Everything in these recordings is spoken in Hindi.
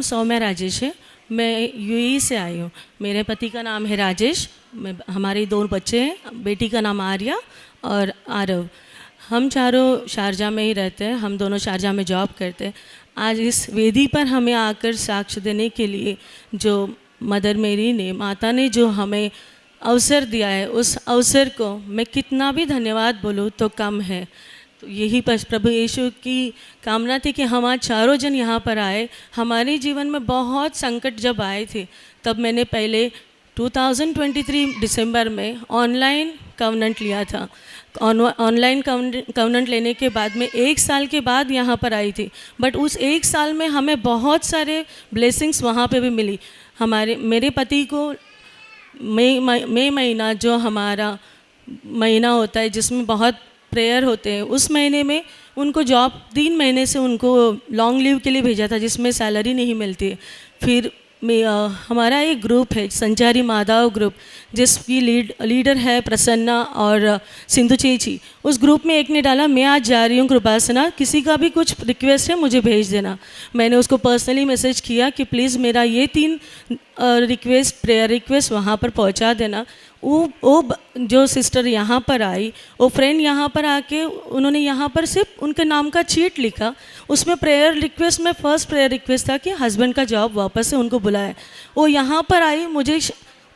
सौम्या राजेश है। मैं यूएई से आई हूँ। मेरे पति का नाम है राजेश। हमारे 2 बच्चे हैं, बेटी का नाम आर्या और आरव। हम चारों शारजा में ही रहते हैं। हम दोनों शारजा में जॉब करते हैं। आज इस वेदी पर हमें आकर साक्ष्य देने के लिए जो मदर मेरी ने, माता ने जो हमें अवसर दिया है, उस अवसर को मैं कितना भी धन्यवाद बोलूँ तो कम है। तो यही प्रभु यीशु की कामना थी कि हम आज चारों जन यहाँ पर आए। हमारे जीवन में बहुत संकट जब आए थे, तब मैंने पहले 2023 दिसंबर में ऑनलाइन कवनेंट लिया था। ऑनलाइन कवनेंट लेने के बाद में 1 साल के बाद यहाँ पर आई थी। बट उस 1 साल में हमें बहुत सारे ब्लेसिंग्स वहाँ पे भी मिली। मेरे पति को मई महीना जो हमारा महीना होता है जिसमें बहुत प्रेयर होते हैं, उस महीने में उनको जॉब 3 महीने से उनको लॉन्ग लीव के लिए भेजा था जिसमें सैलरी नहीं मिलती है। फिर हमारा एक ग्रुप है संचारी माधव ग्रुप, जिसकी लीडर है प्रसन्ना और सिंधु चेची। उस ग्रुप में एक ने डाला, मैं आज जा रही हूँ कृपासना, किसी का भी कुछ रिक्वेस्ट है मुझे भेज देना। मैंने उसको पर्सनली मैसेज किया कि प्लीज़ मेरा ये 3 प्रेयर रिक्वेस्ट वहाँ पर पहुँचा देना। वो जो सिस्टर यहाँ पर आई, वो फ्रेंड यहाँ पर आके उन्होंने यहाँ पर सिर्फ उनके नाम का चीट लिखा। उसमें प्रेयर रिक्वेस्ट में फर्स्ट प्रेयर रिक्वेस्ट था कि हस्बैंड का जॉब वापस से उनको बुलाए। वो यहाँ पर आई, मुझे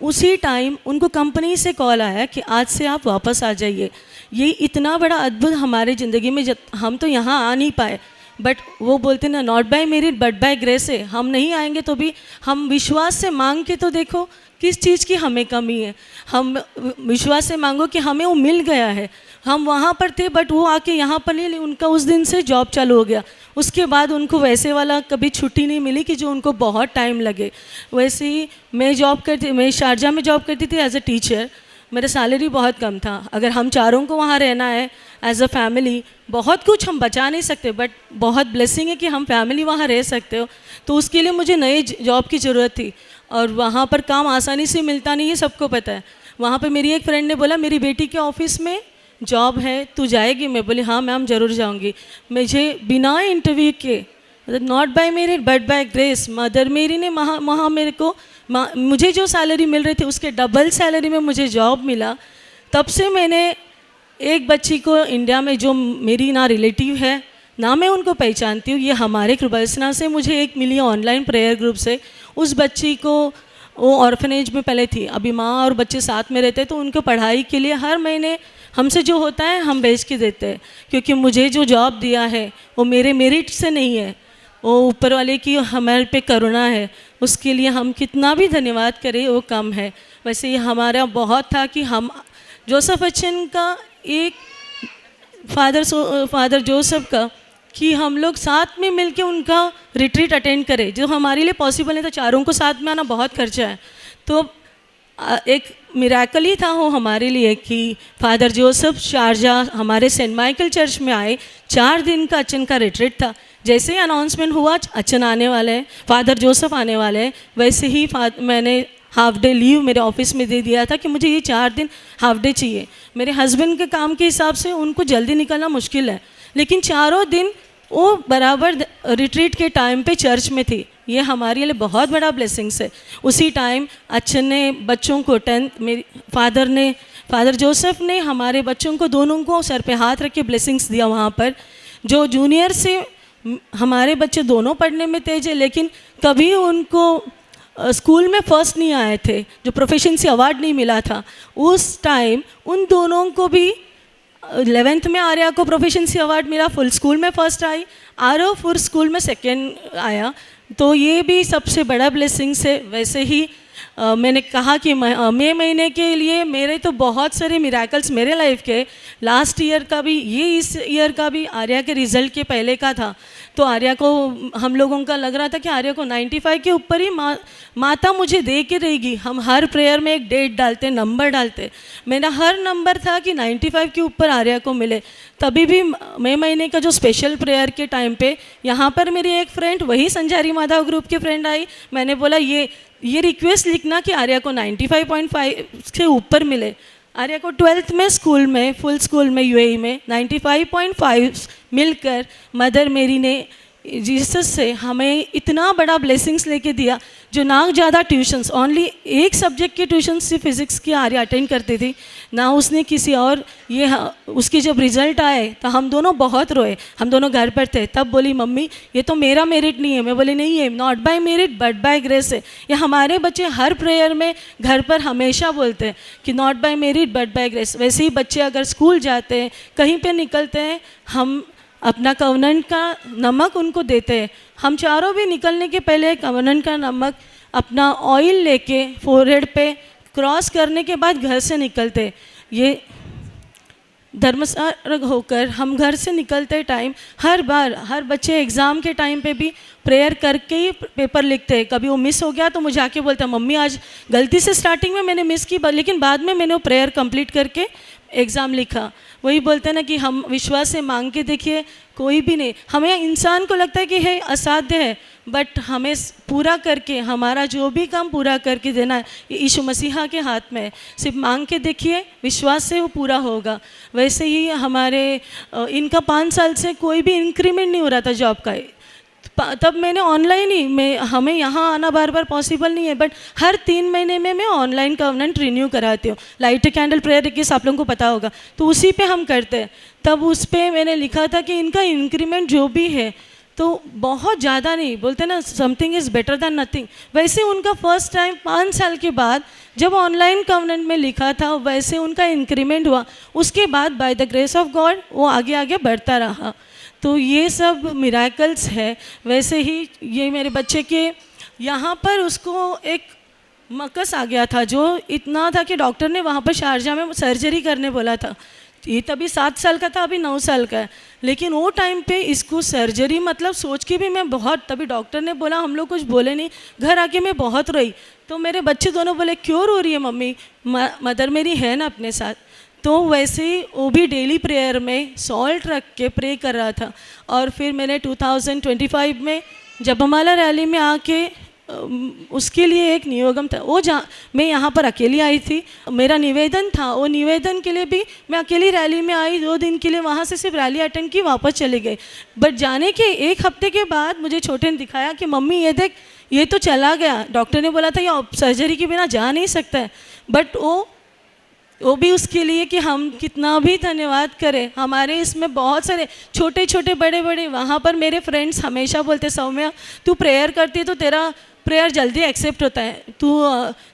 उसी टाइम उनको कंपनी से कॉल आया कि आज से आप वापस आ जाइए। ये इतना बड़ा अद्भुत हमारे ज़िंदगी में हम तो यहाँ आ नहीं पाए, बट वो बोलते ना, not by merit but by grace है। हम नहीं आएंगे तो भी हम विश्वास से मांग के तो देखो किस चीज़ की हमें कमी है। हम विश्वास से मांगो कि हमें वो मिल गया है। हम वहाँ पर थे बट वो आके यहाँ पर नहीं, उनका उस दिन से जॉब चालू हो गया। उसके बाद उनको वैसे वाला कभी छुट्टी नहीं मिली कि जो उनको बहुत टाइम लगे। वैसे ही मैं शारजा में जॉब करती थी एज अ टीचर। मेरा सैलरी बहुत कम था। अगर हम चारों को वहाँ रहना है एज अ फैमिली, बहुत कुछ हम बचा नहीं सकते, बट बहुत ब्लेसिंग है कि हम फैमिली वहाँ रह सकते हो। तो उसके लिए मुझे नए जॉब की ज़रूरत थी और वहाँ पर काम आसानी से मिलता नहीं है, सबको पता है। वहाँ पे मेरी एक फ्रेंड ने बोला, मेरी बेटी के ऑफिस में जॉब है, तू जाएगी? मैं बोली हाँ मैम ज़रूर जाऊँगी। मुझे बिना इंटरव्यू के, not by merit but by grace, mother मेरी ने वहाँ मेरे को मुझे जो सैलरी मिल रही थी उसके डबल सैलरी में मुझे जॉब मिला। तब से मैंने एक बच्ची को इंडिया में, जो मेरी ना रिलेटिव है ना मैं उनको पहचानती हूँ, ये हमारे कृपासना से मुझे एक मिली ऑनलाइन प्रेयर ग्रुप से। उस बच्ची को वो ऑर्फनेज में पहले थी, अभी माँ और बच्चे साथ में रहते हैं, तो उनको पढ़ाई के लिए हर महीने हमसे जो होता है हम भेज के देते हैं। क्योंकि मुझे जो जॉब दिया है वो मेरे मेरिट से नहीं है, वो ऊपर वाले की हमारे पे करुणा है। उसके लिए हम कितना भी धन्यवाद करें वो कम है। वैसे ये हमारा बहुत था कि हम जोसेफ अच्छन का एक फादर जोसेफ का, कि हम लोग साथ में मिलके उनका रिट्रीट अटेंड करें, जो हमारे लिए पॉसिबल नहीं था। चारों को साथ में आना बहुत खर्चा है। तो एक मिराकल ही था वो हमारे लिए कि फादर जोसेफ शारजा हमारे सेंट माइकल चर्च में आए। 4 दिन का अच्छन का रिट्रीट था। जैसे ही अनाउंसमेंट हुआ अच्छन आने वाले हैं, फादर जोसेफ आने वाले हैं, वैसे ही मैंने हाफ डे लीव मेरे ऑफिस में दे दिया था कि मुझे ये 4 दिन हाफ डे चाहिए। मेरे हस्बैंड के काम के हिसाब से उनको जल्दी निकलना मुश्किल है, लेकिन चारों दिन वो बराबर रिट्रीट के टाइम पे चर्च में थी। ये हमारे लिए बहुत बड़ा ब्लेसिंग्स है। उसी टाइम अच्छन ने बच्चों को मेरी फादर जोसेफ ने हमारे बच्चों को दोनों को सर पे हाथ रख के ब्लेसिंग्स दिया वहाँ पर। जो जूनियर से हमारे बच्चे दोनों पढ़ने में तेज है, लेकिन कभी उनको स्कूल में फर्स्ट नहीं आए थे, जो प्रोफेशनसी अवार्ड नहीं मिला था। उस टाइम उन दोनों को भी 11th में आर्या को प्रोफेशनसी अवार्ड मिला, फुल स्कूल में फर्स्ट आई, आरव फुल स्कूल में सेकेंड आया। तो ये भी सबसे बड़ा ब्लेसिंग है। वैसे ही मैंने कहा कि मई महीने के लिए मेरे तो बहुत सारे मिराकल्स मेरे लाइफ के, लास्ट ईयर का भी, ये इस ईयर का भी आर्या के रिज़ल्ट के पहले का था। तो आर्या को, हम लोगों का लग रहा था कि आर्या को 95 के ऊपर ही माता मुझे दे के रहेगी। हम हर प्रेयर में एक डेट डालते, नंबर डालते। मेरा हर नंबर था कि 95 के ऊपर आर्या को मिले। तभी भी मई महीने का जो स्पेशल प्रेयर के टाइम पे यहाँ पर मेरी एक फ्रेंड, वही संचारी माधव ग्रुप की फ्रेंड आई। मैंने बोला ये रिक्वेस्ट लिखना कि आर्या को 95.5 से ऊपर मिले। आर्या को 12th में स्कूल में, फुल स्कूल में यूएई में 95.5 मिलकर मदर मेरी ने जीसस से हमें इतना बड़ा ब्लेसिंग्स लेके दिया, जो ना ज़्यादा ट्यूशन्स, ओनली एक सब्जेक्ट की ट्यूशन सिर्फ फिज़िक्स की आर्या अटेंड करती थी, ना उसने किसी और। उसकी जब रिज़ल्ट आए तो हम दोनों बहुत रोए, हम दोनों घर पर थे। तब बोली मम्मी ये तो मेरा मेरिट नहीं है। मैं बोली नहीं है, not by merit but by grace है। ये हमारे बच्चे हर प्रेयर में घर पर हमेशा बोलते हैं कि not by merit but by grace. वैसे ही बच्चे अगर स्कूल जाते हैं, कहीं पर निकलते हैं, हम अपना कवनेंट का नमक उनको देते हैं। हम चारों भी निकलने के पहले कवनेंट का नमक अपना ऑयल लेके फोरहेड पे क्रॉस करने के बाद घर से निकलते। ये धर्मसार होकर हम घर से निकलते टाइम हर बार, हर बच्चे एग्ज़ाम के टाइम पे भी प्रेयर करके ही पेपर लिखते हैं। कभी वो मिस हो गया तो मुझे आके बोलता मम्मी आज गलती से स्टार्टिंग में मैंने मिस की, लेकिन बाद में मैंने वो प्रेयर कंप्लीट करके एग्ज़ाम लिखा। वही बोलते हैं ना कि हम विश्वास से मांग के देखिए, कोई भी नहीं, हमें इंसान को लगता है कि है असाध्य है, बट हमें पूरा करके, हमारा जो भी काम पूरा करके देना है, ये यीशु मसीहा के हाथ में है। सिर्फ मांग के देखिए, विश्वास से वो पूरा होगा। वैसे ही हमारे इनका 5 साल से कोई भी इंक्रीमेंट नहीं हो रहा था जॉब का। तब मैंने ऑनलाइन ही, हमें यहाँ आना बार बार पॉसिबल नहीं है, बट हर 3 महीने में मैं ऑनलाइन कवनेंट रिन्यू कराती हूँ। लाइट कैंडल प्रेयर केस आप लोगों को पता होगा, तो उसी पे हम करते हैं। तब उस पर मैंने लिखा था कि इनका इंक्रीमेंट जो भी है तो बहुत ज़्यादा नहीं, बोलते ना something is better than nothing. वैसे उनका फर्स्ट टाइम 5 साल के बाद जब ऑनलाइन कवनेंट में लिखा था, वैसे उनका इंक्रीमेंट हुआ। उसके बाद by the grace of God वो आगे आगे बढ़ता रहा। तो ये सब मिराकल्स है। वैसे ही ये मेरे बच्चे के यहाँ पर उसको एक मकस आ गया था, जो इतना था कि डॉक्टर ने वहाँ पर शारजा में सर्जरी करने बोला था। ये तभी 7 साल का था, अभी 9 साल का है, लेकिन वो टाइम पे इसको सर्जरी मतलब सोच के भी मैं बहुत, तभी डॉक्टर ने बोला, हम लोग कुछ बोले नहीं, घर आके मैं बहुत रोई। तो मेरे बच्चे दोनों बोले क्यों रो रही है मम्मी, मदर मेरी है ना अपने साथ। तो वैसे ही वो भी डेली प्रेयर में सॉल्ट रख के प्रे कर रहा था। और फिर मैंने 2025 में जपमाला रैली में आके उसके लिए एक नियोगम था, वो मैं यहाँ पर अकेली आई थी, मेरा निवेदन था, वो निवेदन के लिए भी मैं अकेली रैली में आई 2 दिन के लिए, वहाँ से सिर्फ रैली अटेंड की, वापस चली गई। बट जाने के 1 हफ्ते के बाद मुझे छोटे ने दिखाया कि मम्मी ये देख, ये तो चला गया, डॉक्टर ने बोला था ये सर्जरी के बिना जा नहीं सकता है। बट वो भी उसके लिए कि हम कितना भी धन्यवाद करें। हमारे इसमें बहुत सारे छोटे छोटे बड़े बड़े, वहाँ पर मेरे फ्रेंड्स हमेशा बोलते सौम्या तू प्रेयर करती है तो तेरा प्रेयर जल्दी एक्सेप्ट होता है,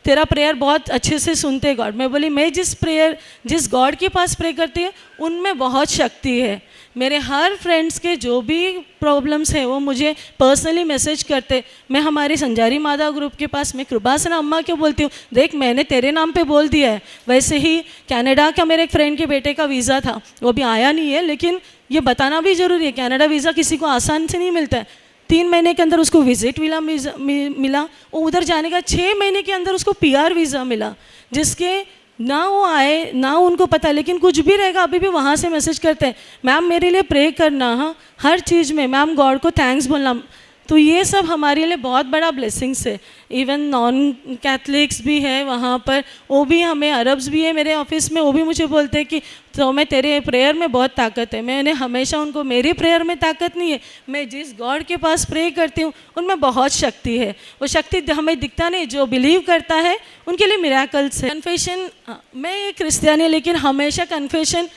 तेरा प्रेयर बहुत अच्छे से सुनते गॉड। मैं बोली मैं जिस गॉड के पास प्रे करती है उनमें बहुत शक्ति है। मेरे हर फ्रेंड्स के जो भी प्रॉब्लम्स है वो मुझे पर्सनली मैसेज करते। मैं हमारे संजारी माता ग्रुप के पास मैं कृपासना अम्मा को बोलती हूँ, देख मैंने तेरे नाम पे बोल दिया है। वैसे ही कनाडा का मेरे एक फ्रेंड के बेटे का वीज़ा था, वो भी आया नहीं है, लेकिन ये बताना भी ज़रूरी है, कनाडा वीज़ा किसी को आसान से नहीं मिलता है। 3 महीने के अंदर उसको विजिट मिला, वो उधर जाने का 6 महीने के अंदर उसको PR वीज़ा मिला, जिसके ना वो आए ना उनको पता, लेकिन कुछ भी रहेगा अभी भी वहाँ से मैसेज करते हैं मैम मेरे लिए प्रे करना, हाँ हर चीज़ में मैम गॉड को थैंक्स बोलना। तो ये सब हमारे लिए बहुत बड़ा ब्लेसिंग्स है। इवन नॉन कैथलिक्स भी है वहाँ पर, वो भी हमें, अरब्स भी है मेरे ऑफिस में, वो भी मुझे बोलते हैं कि तो मैं तेरे प्रेयर में बहुत ताकत है। मैंने हमेशा उनको, मेरी प्रेयर में ताकत नहीं है, मैं जिस गॉड के पास प्रे करती हूँ उनमें बहुत शक्ति है। वो शक्ति हमें दिखता नहीं, जो बिलीव करता है उनके लिए मिराकल्स है। कन्फेशन, मैं एक क्रिश्चियन है, लेकिन हमेशा कन्फेशन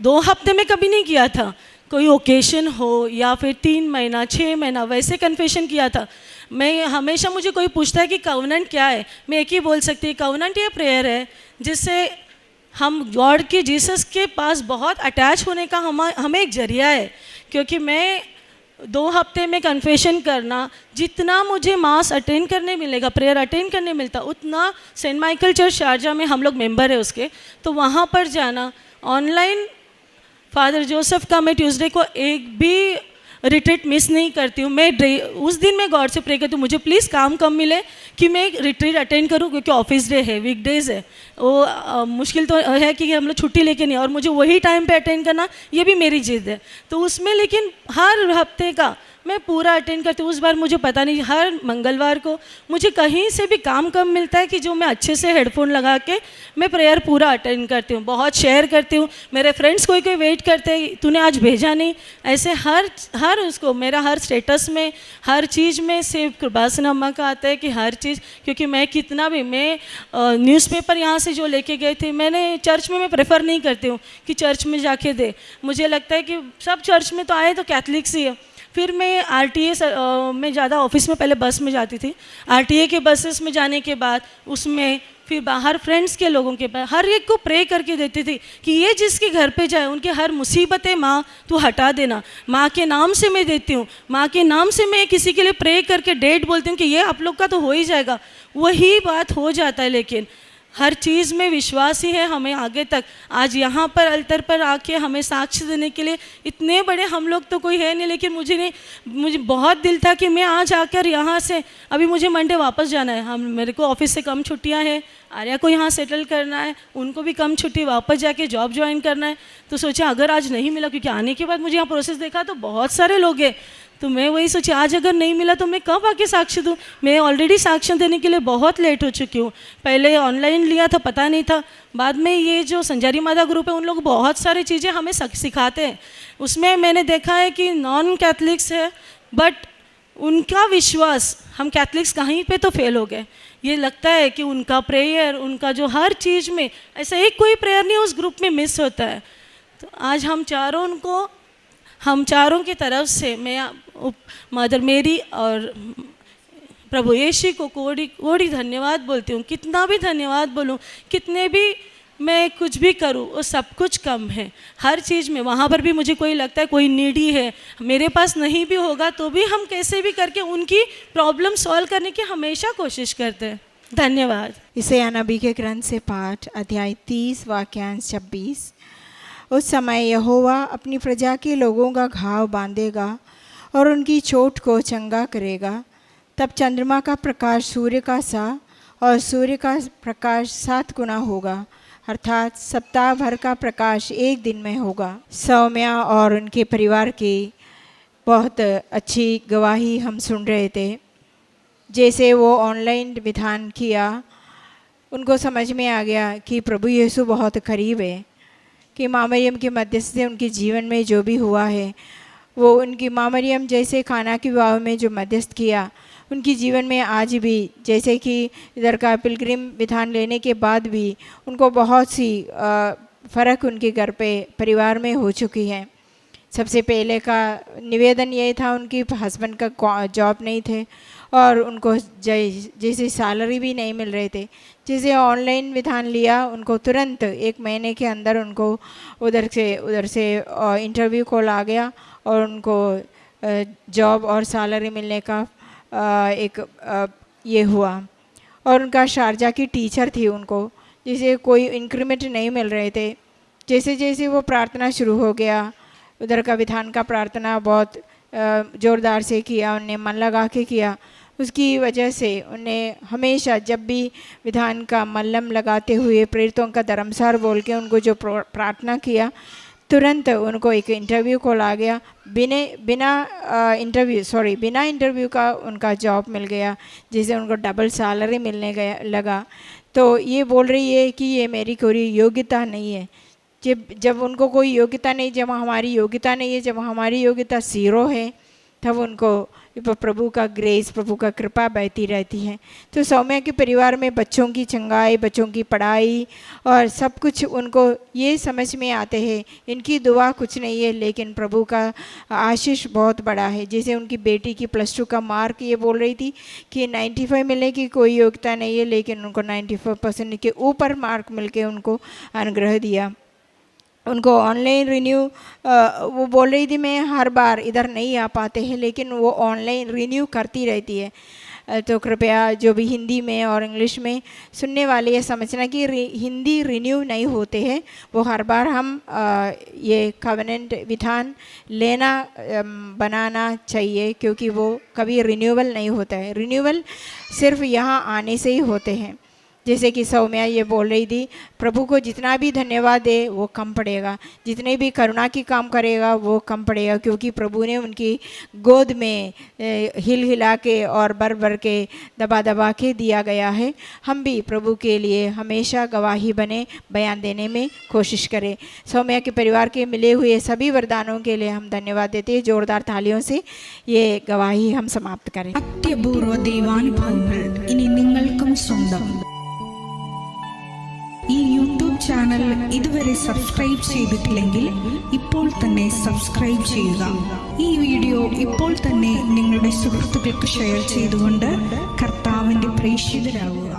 2 हफ्ते में कभी नहीं किया था। कोई ओकेशन हो या फिर 3 महीना 6 महीना वैसे कन्फेशन किया था। मैं हमेशा, मुझे कोई पूछता है कि कवनेंट क्या है, मैं एक ही बोल सकती हूँ, कवनेंट ये प्रेयर है जिससे हम गॉड के, जीसस के पास बहुत अटैच होने का हमें एक जरिया है। क्योंकि मैं 2 हफ्ते में कन्फेशन करना, जितना मुझे मास अटेंड करने मिलेगा, प्रेयर अटेंड करने मिलता, उतना सेंट माइकल चर्च शारजा में हम लोग मेंबर है उसके, तो वहाँ पर जाना ऑनलाइन। फादर जोसेफ का मैं ट्यूसडे को एक भी रिट्रीट मिस नहीं करती हूँ। मैं उस दिन मैं गॉड से प्रे करती हूँ मुझे प्लीज़ काम कम मिले कि मैं रिट्रीट अटेंड करूँ, क्योंकि ऑफिस डे है, वीकडेज़ है, वो मुश्किल तो है कि हम लोग छुट्टी लेके नहीं, और मुझे वही टाइम पे अटेंड करना ये भी मेरी जिद है। तो उसमें लेकिन हर हफ्ते का मैं पूरा अटेंड करती हूँ। उस बार मुझे पता नहीं, हर मंगलवार को मुझे कहीं से भी काम कम मिलता है कि जो मैं अच्छे से हेडफोन लगा के मैं प्रेयर पूरा अटेंड करती हूँ, बहुत शेयर करती हूँ। मेरे फ्रेंड्स कोई कोई वेट करते हैं तूने आज भेजा नहीं, ऐसे हर उसको मेरा हर स्टेटस में हर चीज़ में सिर्फ कृपासन अम्मा का आता है कि हर चीज़, क्योंकि मैं कितना भी मैं न्यूज़पेपर यहाँ से जो लेके गए थे, मैंने चर्च में मैं प्रेफर नहीं करती हूँ कि चर्च में जाके दे। मुझे लगता है कि सब चर्च में तो आए तो कैथलिक्स ही है। फिर मैं आरटीए में ज़्यादा ऑफिस में पहले बस में जाती थी, आरटीए के बसेस में जाने के बाद उसमें फिर बाहर फ्रेंड्स के लोगों के पास हर एक को प्रे करके देती थी कि ये जिसके घर पे जाए उनके हर मुसीबतें माँ तू हटा देना। माँ के नाम से मैं देती हूँ, माँ के नाम से मैं किसी के लिए प्रे करके डेट बोलती हूँ कि ये आप लोग का तो हो ही जाएगा, वही बात हो जाता है। लेकिन हर चीज़ में विश्वास ही है हमें आगे तक। आज यहाँ पर अल्तर पर आके हमें साक्ष्य देने के लिए इतने बड़े हम लोग तो कोई है नहीं, लेकिन मुझे बहुत दिल था कि मैं आज आकर यहाँ से, अभी मुझे मंडे वापस जाना है, मेरे को ऑफिस से कम छुट्टियाँ हैं, आर्या को यहाँ सेटल करना है, उनको भी कम छुट्टी, वापस जाके जॉब ज्वाइन करना है। तो सोचा अगर आज नहीं मिला, क्योंकि आने के बाद मुझे यहाँ प्रोसेस देखा तो बहुत सारे लोग हैं, तो मैं वही सोची आज अगर नहीं मिला तो मैं कब आके साक्ष्य दूँ। मैं ऑलरेडी साक्ष्य देने के लिए बहुत लेट हो चुकी हूँ। पहले ऑनलाइन लिया था, पता नहीं था, बाद में ये जो संजारी माता ग्रुप है उन लोग बहुत सारी चीज़ें हमें सिखाते हैं। उसमें मैंने देखा है कि नॉन कैथलिक्स है बट उनका विश्वास, हम कैथलिक्स कहीं पे तो फेल हो गए। ये लगता है कि उनका प्रेयर, उनका जो हर चीज़ में ऐसा एक कोई प्रेयर नहीं उस ग्रुप में मिस होता है। तो आज हम चारों की तरफ से मैं मदर मेरी और प्रभु यीशु को कोड़ी कोड़ी धन्यवाद बोलती हूँ। कितना भी धन्यवाद बोलूँ, कितने भी मैं कुछ भी करूँ, वो सब कुछ कम है। हर चीज़ में वहाँ पर भी मुझे कोई लगता है कोई नीडी है, मेरे पास नहीं भी होगा तो भी हम कैसे भी करके उनकी प्रॉब्लम सॉल्व करने की हमेशा कोशिश करते हैं। धन्यवाद। यशायाह नबी के ग्रंथ से पाठ, अध्याय 30 वाक्यांश 26। उस समय यहोवा अपनी प्रजा के लोगों का घाव बांधेगा और उनकी चोट को चंगा करेगा। तब चंद्रमा का प्रकाश सूर्य का सा और सूर्य का प्रकाश 7 गुना होगा, अर्थात सप्ताह भर का प्रकाश एक दिन में होगा। सौम्या और उनके परिवार की बहुत अच्छी गवाही हम सुन रहे थे। जैसे वो ऑनलाइन विधान किया, उनको समझ में आ गया कि प्रभु यीशु बहुत करीब है, कि माँ मरियम के मध्यस्थ से उनके जीवन में जो भी हुआ है वो उनकी माँ मरियम जैसे खाना के विवाह में जो मध्यस्थ किया, उनके जीवन में आज भी, जैसे कि इधर का पिलग्रिम विधान लेने के बाद भी उनको बहुत सी फ़र्क उनके घर पे परिवार में हो चुकी है। सबसे पहले का निवेदन ये था, उनकी हस्बैंड का जॉब नहीं थे और उनको जैसे सैलरी भी नहीं मिल रहे थे। जैसे ऑनलाइन विधान लिया, उनको तुरंत 1 महीने के अंदर उनको उधर से इंटरव्यू कॉल आ गया और उनको जॉब और सैलरी मिलने का ये हुआ। और उनका शारजा की टीचर थी, उनको जैसे कोई इंक्रीमेंट नहीं मिल रहे थे। जैसे जैसे वो प्रार्थना शुरू हो गया, उधर का विधान का प्रार्थना बहुत ज़ोरदार से किया, उन्हें मन लगा के किया। उसकी वजह से उन्हें हमेशा जब भी विधान का मल्लम लगाते हुए प्रेरितों का धर्मसार बोल के उनको जो प्रार्थना किया, तुरंत उनको एक इंटरव्यू कॉल आ गया। बिना इंटरव्यू का उनका जॉब मिल गया, जिससे उनको डबल सैलरी मिलने लगा। तो ये बोल रही है कि ये मेरी कोई योग्यता नहीं है। जब उनको कोई योग्यता नहीं, जब हमारी योग्यता नहीं है, जब हमारी योग्यता 0 है, तब उनको प्रभु का ग्रेस, प्रभु का कृपा बहती रहती है। तो सौम्या के परिवार में बच्चों की चंगाई, बच्चों की पढ़ाई और सब कुछ उनको ये समझ में आते हैं, इनकी दुआ कुछ नहीं है लेकिन प्रभु का आशीष बहुत बड़ा है। जैसे उनकी बेटी की +2 का मार्क ये बोल रही थी कि 95 मिलने की कोई योग्यता नहीं है, लेकिन उनको 94% के ऊपर मार्क मिल के उनको अनुग्रह दिया। उनको ऑनलाइन रिन्यू, वो बोल रही थी मैं हर बार इधर नहीं आ पाते हैं, लेकिन वो ऑनलाइन रिन्यू करती रहती है। तो कृपया जो भी हिंदी में और इंग्लिश में सुनने वाले ये समझना कि हिंदी रिन्यू नहीं होते हैं, वो हर बार हम ये कवेनेंट विधान बनाना चाहिए, क्योंकि वो कभी रिन्यूअल नहीं होता है। रिन्यूअल सिर्फ यहाँ आने से ही होते हैं। जैसे कि सौम्या ये बोल रही थी, प्रभु को जितना भी धन्यवाद दे वो कम पड़ेगा, जितने भी करुणा की काम करेगा वो कम पड़ेगा, क्योंकि प्रभु ने उनकी गोद में हिल हिला के और भर भर के दबा दबा के दिया गया है। हम भी प्रभु के लिए हमेशा गवाही बने, बयान देने में कोशिश करें। सौम्या के परिवार के मिले हुए सभी वरदानों के लिए हम धन्यवाद देते हैं। जोरदार तालियों से ये गवाही हम समाप्त करें। അത്യപൂർവ ദൈവാനുഭവങ്ങൾ ഇനി നിങ്ങൾക്കും സ്വന്തം. ഈ യൂട്യൂബ് ചാനൽ ഇതുവരെ സബ്സ്ക്രൈബ് ചെയ്തിട്ടില്ലെങ്കിൽ ഇപ്പോൾ തന്നെ സബ്സ്ക്രൈബ് ചെയ്യുക. ഈ വീഡിയോ ഇപ്പോൾ തന്നെ നിങ്ങളുടെ സുഹൃത്തുക്കൾക്ക് ഷെയർ ചെയ്തുകൊണ്ട് കർത്താവിൻ്റെ പ്രേക്ഷിതരാകുക.